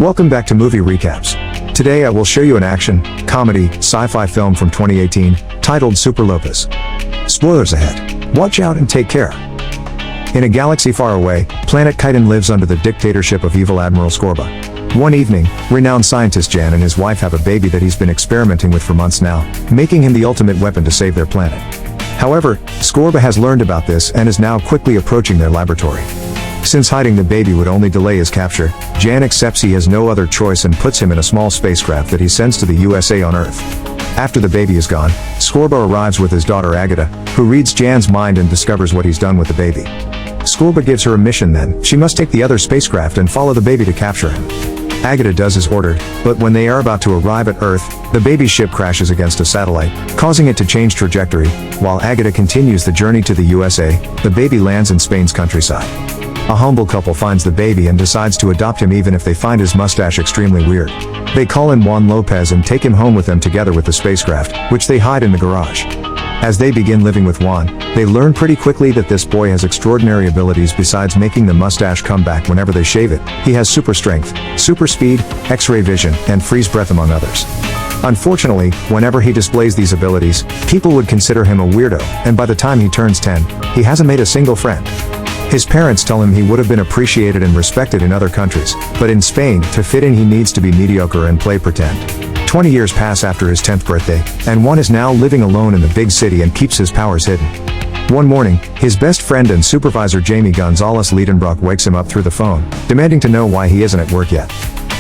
Welcome back to Movie Recaps. Today I will show you an action, comedy, sci-fi film from 2018, titled Superlópez. Spoilers ahead. Watch out and take care. In a galaxy far away, planet Chiton lives under the dictatorship of evil Admiral Scorba. One evening, renowned scientist Jan and his wife have a baby that he's been experimenting with for months now, making him the ultimate weapon to save their planet. However, Scorba has learned about this and is now quickly approaching their laboratory. Since hiding the baby would only delay his capture, Jan accepts he has no other choice and puts him in a small spacecraft that he sends to the USA on Earth. After the baby is gone, Scorba arrives with his daughter Agata, who reads Jan's mind and discovers what he's done with the baby. Scorba gives her a mission then, she must take the other spacecraft and follow the baby to capture him. Agata does as ordered, but when they are about to arrive at Earth, the baby's ship crashes against a satellite, causing it to change trajectory. While Agata continues the journey to the USA, the baby lands in Spain's countryside. A humble couple finds the baby and decides to adopt him even if they find his mustache extremely weird. They call him Juan López and take him home with them together with the spacecraft, which they hide in the garage. As they begin living with Juan, they learn pretty quickly that this boy has extraordinary abilities besides making the mustache come back whenever they shave it. He has super strength, super speed, X-ray vision, and freeze breath among others. Unfortunately, whenever he displays these abilities, people would consider him a weirdo, and by the time he turns 10, he hasn't made a single friend. His parents tell him he would have been appreciated and respected in other countries, but in Spain, to fit in he needs to be mediocre and play pretend. 20 years pass after his 10th birthday, and Juan is now living alone in the big city and keeps his powers hidden. One morning, his best friend and supervisor Jamie Gonzalez Liedenbrock wakes him up through the phone, demanding to know why he isn't at work yet.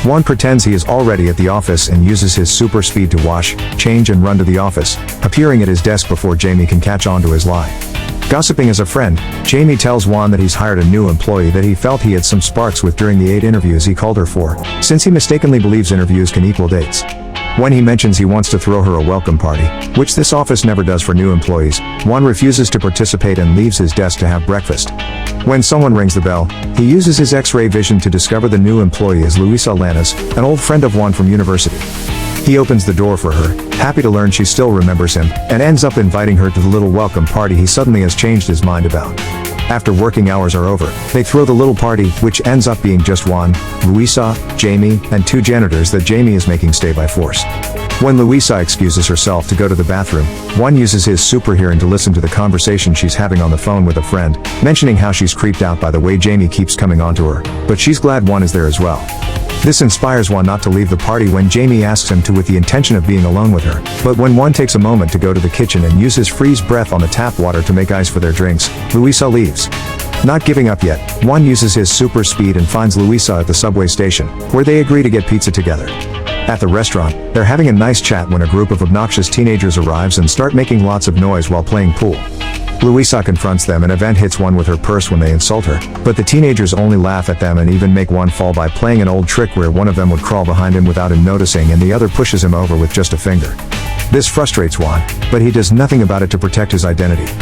Juan pretends he is already at the office and uses his super speed to wash, change and run to the office, appearing at his desk before Jamie can catch on to his lie. Gossiping as a friend, Jamie tells Juan that he's hired a new employee that he felt he had some sparks with during the 8 interviews he called her for, since he mistakenly believes interviews can equal dates. When he mentions he wants to throw her a welcome party, which this office never does for new employees, Juan refuses to participate and leaves his desk to have breakfast. When someone rings the bell, he uses his X-ray vision to discover the new employee is Luisa Lanas, an old friend of Juan from university. He opens the door for her, happy to learn she still remembers him, and ends up inviting her to the little welcome party he suddenly has changed his mind about. After working hours are over, they throw the little party, which ends up being just Juan, Luisa, Jamie, and 2 janitors that Jamie is making stay by force. When Luisa excuses herself to go to the bathroom, Juan uses his super hearing to listen to the conversation she's having on the phone with a friend, mentioning how she's creeped out by the way Jamie keeps coming onto her, but she's glad Juan is there as well. This inspires Juan not to leave the party when Jamie asks him to with the intention of being alone with her, but when Juan takes a moment to go to the kitchen and use his freeze breath on the tap water to make ice for their drinks, Luisa leaves. Not giving up yet, Juan uses his super speed and finds Luisa at the subway station, where they agree to get pizza together. At the restaurant, they're having a nice chat when a group of obnoxious teenagers arrives and start making lots of noise while playing pool. Luisa confronts them and Event hits Juan with her purse when they insult her, but the teenagers only laugh at them and even make Juan fall by playing an old trick where one of them would crawl behind him without him noticing and the other pushes him over with just a finger. This frustrates Juan, but he does nothing about it to protect his identity.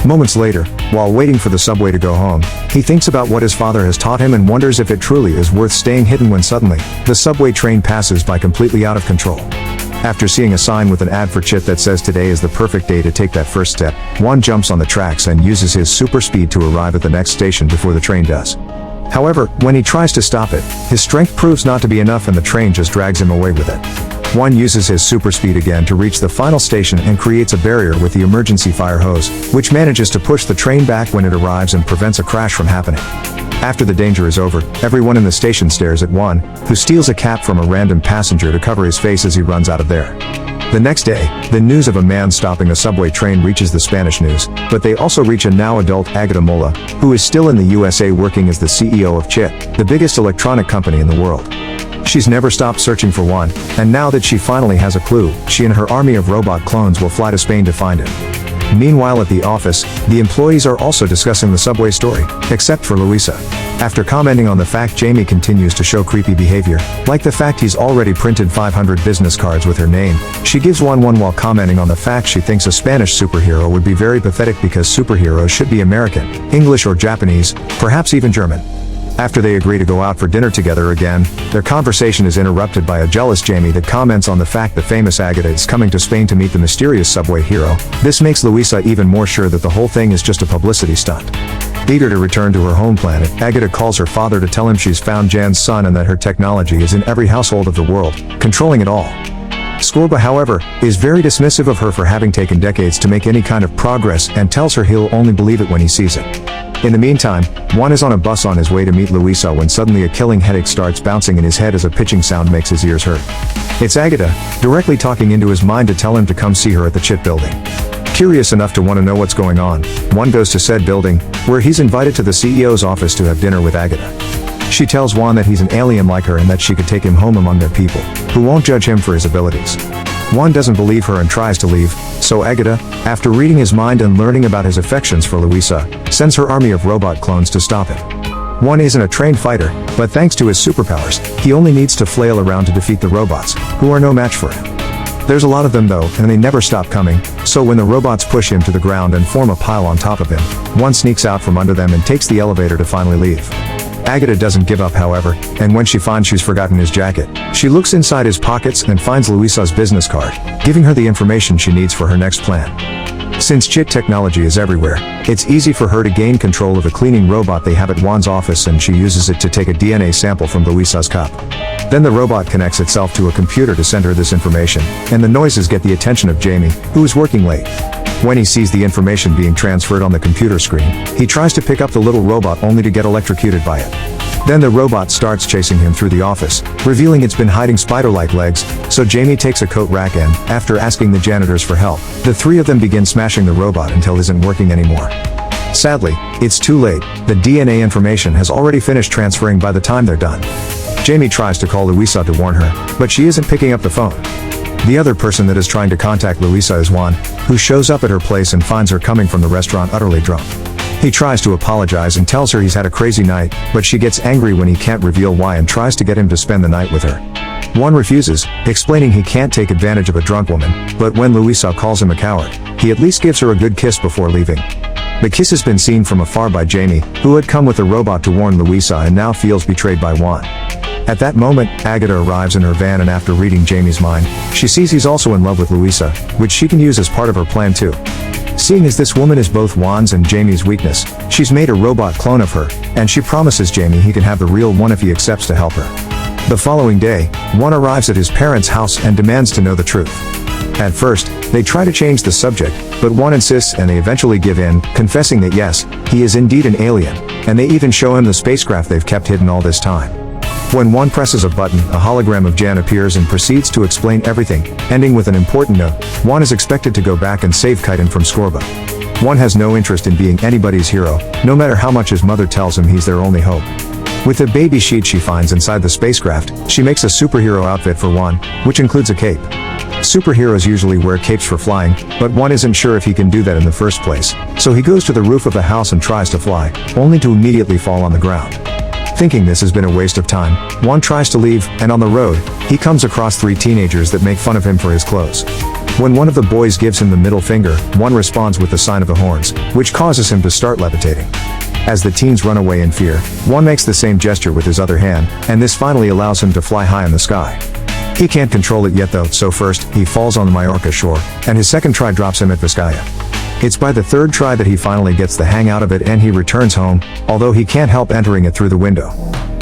Moments later, while waiting for the subway to go home, he thinks about what his father has taught him and wonders if it truly is worth staying hidden when suddenly, the subway train passes by completely out of control. After seeing a sign with an ad for Chit that says today is the perfect day to take that first step, Juan jumps on the tracks and uses his super speed to arrive at the next station before the train does. However, when he tries to stop it, his strength proves not to be enough and the train just drags him away with it. Juan uses his super speed again to reach the final station and creates a barrier with the emergency fire hose, which manages to push the train back when it arrives and prevents a crash from happening. After the danger is over, everyone in the station stares at Juan, who steals a cap from a random passenger to cover his face as he runs out of there. The next day, the news of a man stopping a subway train reaches the Spanish news, but they also reach a now adult Agata Mola, who is still in the USA working as the CEO of Chit, the biggest electronic company in the world. She's never stopped searching for Juan, and now that she finally has a clue, she and her army of robot clones will fly to Spain to find him. Meanwhile at the office, the employees are also discussing the subway story, except for Luisa. After commenting on the fact Jamie continues to show creepy behavior, like the fact he's already printed 500 business cards with her name, she gives Juan one while commenting on the fact she thinks a Spanish superhero would be very pathetic because superheroes should be American, English or Japanese, perhaps even German. After they agree to go out for dinner together again, their conversation is interrupted by a jealous Jamie that comments on the fact the famous Agata is coming to Spain to meet the mysterious subway hero. This makes Luisa even more sure that the whole thing is just a publicity stunt. Eager to return to her home planet, Agatha calls her father to tell him she's found Jan's son and that her technology is in every household of the world, controlling it all. Scorba, however, is very dismissive of her for having taken decades to make any kind of progress and tells her he'll only believe it when he sees it. In the meantime, Juan is on a bus on his way to meet Luisa when suddenly a killing headache starts bouncing in his head as a pitching sound makes his ears hurt. It's Agatha, directly talking into his mind to tell him to come see her at the Chit building. Curious enough to want to know what's going on, Juan goes to said building, where he's invited to the CEO's office to have dinner with Agatha. She tells Juan that he's an alien like her and that she could take him home among their people, who won't judge him for his abilities. Juan doesn't believe her and tries to leave, so Agatha, after reading his mind and learning about his affections for Luisa, sends her army of robot clones to stop him. Juan isn't a trained fighter, but thanks to his superpowers, he only needs to flail around to defeat the robots, who are no match for him. There's a lot of them though, and they never stop coming, so when the robots push him to the ground and form a pile on top of him, Juan sneaks out from under them and takes the elevator to finally leave. Agatha doesn't give up, however, and when she finds she's forgotten his jacket, she looks inside his pockets and finds Luisa's business card, giving her the information she needs for her next plan. Since Chit technology is everywhere, it's easy for her to gain control of the cleaning robot they have at Juan's office, and she uses it to take a DNA sample from Luisa's cup. Then the robot connects itself to a computer to send her this information, and the noises get the attention of Jamie, who is working late. When he sees the information being transferred on the computer screen, he tries to pick up the little robot only to get electrocuted by it. Then the robot starts chasing him through the office, revealing it's been hiding spider-like legs, so Jamie takes a coat rack and, after asking the janitors for help, the three of them begin smashing the robot until it isn't working anymore. Sadly, it's too late, the DNA information has already finished transferring by the time they're done. Jamie tries to call Luisa to warn her, but she isn't picking up the phone. The other person that is trying to contact Luisa is Juan, who shows up at her place and finds her coming from the restaurant utterly drunk. He tries to apologize and tells her he's had a crazy night, but she gets angry when he can't reveal why and tries to get him to spend the night with her. Juan refuses, explaining he can't take advantage of a drunk woman, but when Luisa calls him a coward, he at least gives her a good kiss before leaving. The kiss has been seen from afar by Jamie, who had come with the robot to warn Luisa and now feels betrayed by Juan. At that moment, Agatha arrives in her van, and after reading Jamie's mind, she sees he's also in love with Luisa, which she can use as part of her plan too. Seeing as this woman is both Juan's and Jamie's weakness, she's made a robot clone of her, and she promises Jamie he can have the real one if he accepts to help her. The following day, Juan arrives at his parents' house and demands to know the truth. At first, they try to change the subject, but Juan insists and they eventually give in, confessing that yes, he is indeed an alien, and they even show him the spacecraft they've kept hidden all this time. When Juan presses a button, a hologram of Jan appears and proceeds to explain everything, ending with an important note: Juan is expected to go back and save Kaiten from Scorba. Juan has no interest in being anybody's hero, no matter how much his mother tells him he's their only hope. With the baby sheet she finds inside the spacecraft, she makes a superhero outfit for Juan, which includes a cape. Superheroes usually wear capes for flying, but Juan isn't sure if he can do that in the first place, so he goes to the roof of the house and tries to fly, only to immediately fall on the ground. Thinking this has been a waste of time, Juan tries to leave, and on the road, he comes across three teenagers that make fun of him for his clothes. When one of the boys gives him the middle finger, Juan responds with the sign of the horns, which causes him to start levitating. As the teens run away in fear, Juan makes the same gesture with his other hand, and this finally allows him to fly high in the sky. He can't control it yet though, so first, he falls on the Majorca shore, and his second try drops him at Vizcaya. It's by the third try that he finally gets the hang out of it and he returns home, although he can't help entering it through the window.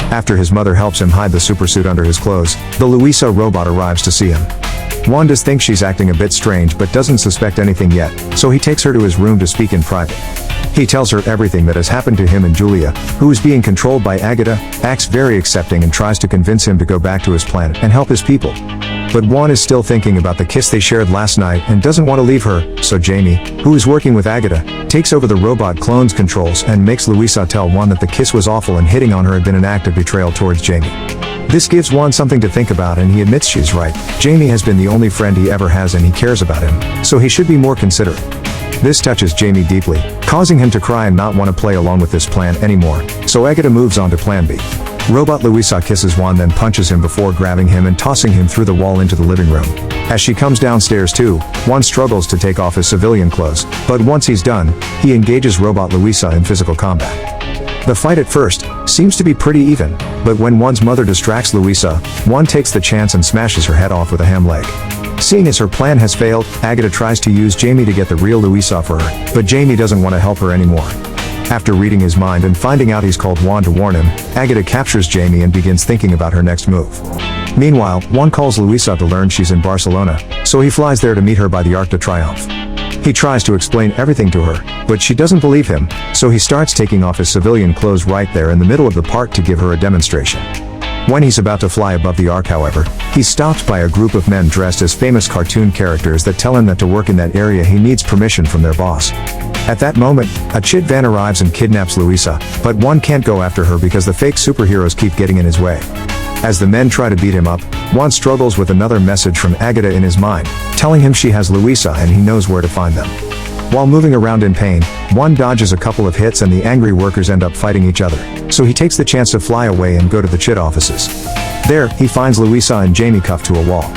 After his mother helps him hide the supersuit under his clothes, the Luisa robot arrives to see him. Juan does think she's acting a bit strange but doesn't suspect anything yet, so he takes her to his room to speak in private. He tells her everything that has happened to him, and Julia, who is being controlled by Agatha, acts very accepting and tries to convince him to go back to his planet and help his people. But Juan is still thinking about the kiss they shared last night and doesn't want to leave her, so Jamie, who is working with Agatha, takes over the robot clone's controls and makes Luisa tell Juan that the kiss was awful and hitting on her had been an act of betrayal towards Jamie. This gives Juan something to think about, and he admits she's right. Jamie has been the only friend he ever has and he cares about him, so he should be more considerate. This touches Jamie deeply, causing him to cry and not want to play along with this plan anymore, so Agatha moves on to plan B. Robot Luisa kisses Juan, then punches him before grabbing him and tossing him through the wall into the living room. As she comes downstairs too, Juan struggles to take off his civilian clothes, but once he's done, he engages Robot Luisa in physical combat. The fight at first seems to be pretty even, but when Juan's mother distracts Luisa, Juan takes the chance and smashes her head off with a ham leg. Seeing as her plan has failed, Agatha tries to use Jamie to get the real Luisa for her, but Jamie doesn't want to help her anymore. After reading his mind and finding out he's called Juan to warn him, Agatha captures Jamie and begins thinking about her next move. Meanwhile, Juan calls Luisa to learn she's in Barcelona, so he flies there to meet her by the Arc de Triomphe. He tries to explain everything to her, but she doesn't believe him, so he starts taking off his civilian clothes right there in the middle of the park to give her a demonstration. When he's about to fly above the Arc, however, he's stopped by a group of men dressed as famous cartoon characters that tell him that to work in that area he needs permission from their boss. At that moment, a chit van arrives and kidnaps Luisa, but Juan can't go after her because the fake superheroes keep getting in his way. As the men try to beat him up, Juan struggles with another message from Agatha in his mind, telling him she has Luisa and he knows where to find them. While moving around in pain, Juan dodges a couple of hits and the angry workers end up fighting each other, so he takes the chance to fly away and go to the chit offices. There, he finds Luisa and Jamie cuffed to a wall.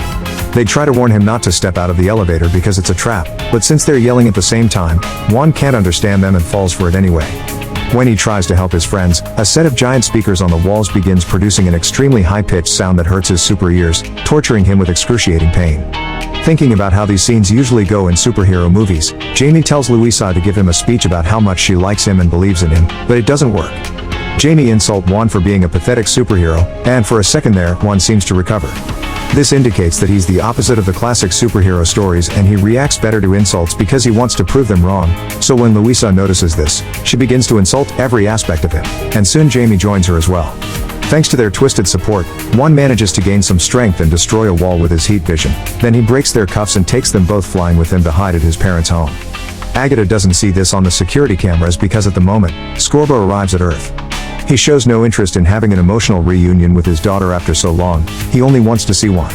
They try to warn him not to step out of the elevator because it's a trap, but since they're yelling at the same time, Juan can't understand them and falls for it anyway. When he tries to help his friends, a set of giant speakers on the walls begins producing an extremely high-pitched sound that hurts his super ears, torturing him with excruciating pain. Thinking about how these scenes usually go in superhero movies, Jamie tells Luisa to give him a speech about how much she likes him and believes in him, but it doesn't work. Jamie insults Juan for being a pathetic superhero, and for a second there, Juan seems to recover. This indicates that he's the opposite of the classic superhero stories and he reacts better to insults because he wants to prove them wrong, so when Luisa notices this, she begins to insult every aspect of him, and soon Jamie joins her as well. Thanks to their twisted support, Juan manages to gain some strength and destroy a wall with his heat vision, then he breaks their cuffs and takes them both flying with him to hide at his parents' home. Agatha doesn't see this on the security cameras because at the moment, Scorbo arrives at Earth. He shows no interest in having an emotional reunion with his daughter after so long, he only wants to see Juan.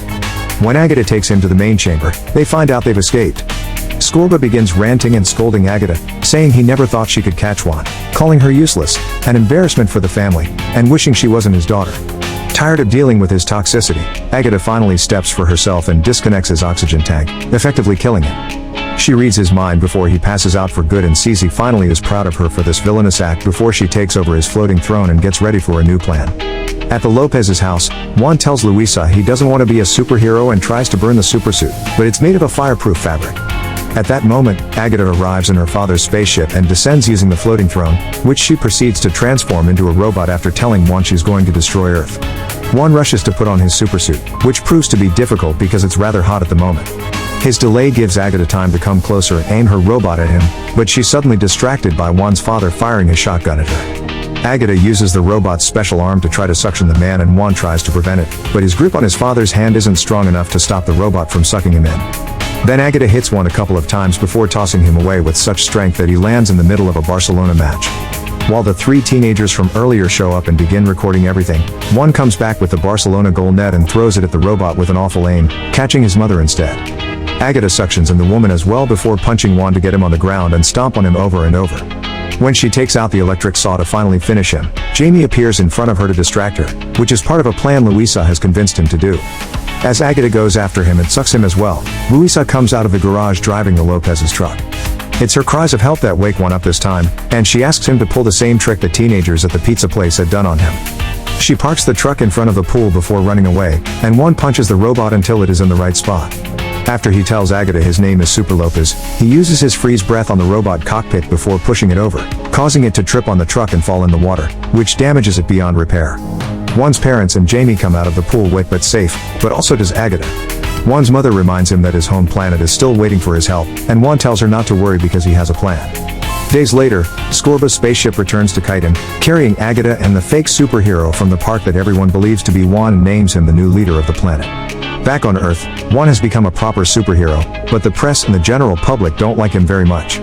When Agatha takes him to the main chamber, they find out they've escaped. Scorba begins ranting and scolding Agatha, saying he never thought she could catch Juan, calling her useless, an embarrassment for the family, and wishing she wasn't his daughter. Tired of dealing with his toxicity, Agatha finally steps for herself and disconnects his oxygen tank, effectively killing him. She reads his mind before he passes out for good and sees he finally is proud of her for this villainous act before she takes over his floating throne and gets ready for a new plan. At the Lopez's house, Juan tells Luisa he doesn't want to be a superhero and tries to burn the supersuit, but it's made of a fireproof fabric. At that moment, Agatha arrives in her father's spaceship and descends using the floating throne, which she proceeds to transform into a robot after telling Juan she's going to destroy Earth. Juan rushes to put on his supersuit, which proves to be difficult because it's rather hot at the moment. His delay gives Agatha time to come closer and aim her robot at him, but she's suddenly distracted by Juan's father firing his shotgun at her. Agatha uses the robot's special arm to try to suction the man and Juan tries to prevent it, but his grip on his father's hand isn't strong enough to stop the robot from sucking him in. Then Agatha hits Juan a couple of times before tossing him away with such strength that he lands in the middle of a Barcelona match. While the three teenagers from earlier show up and begin recording everything, Juan comes back with the Barcelona goal net and throws it at the robot with an awful aim, catching his mother instead. Agatha suctions in the woman as well before punching Juan to get him on the ground and stomp on him over and over. When she takes out the electric saw to finally finish him, Jamie appears in front of her to distract her, which is part of a plan Luisa has convinced him to do. As Agatha goes after him and sucks him as well, Luisa comes out of the garage driving the Lopez's truck. It's her cries of help that wake Juan up this time, and she asks him to pull the same trick the teenagers at the pizza place had done on him. She parks the truck in front of the pool before running away, and Juan punches the robot until it is in the right spot. After he tells Agatha his name is Superlópez, he uses his freeze breath on the robot cockpit before pushing it over, causing it to trip on the truck and fall in the water, which damages it beyond repair. Juan's parents and Jamie come out of the pool wet but safe, but also does Agatha. Juan's mother reminds him that his home planet is still waiting for his help, and Juan tells her not to worry because he has a plan. Days later, Scorba's spaceship returns to kite him, carrying Agatha and the fake superhero from the park that everyone believes to be Juan and names him the new leader of the planet. Back on Earth, Juan has become a proper superhero, but the press and the general public don't like him very much.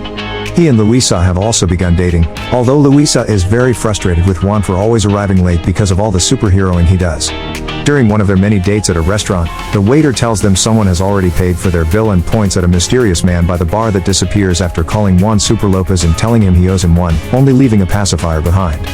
He and Luisa have also begun dating, although Luisa is very frustrated with Juan for always arriving late because of all the superheroing he does. During one of their many dates at a restaurant, the waiter tells them someone has already paid for their bill and points at a mysterious man by the bar that disappears after calling Juan Superlópez and telling him he owes him one, only leaving a pacifier behind.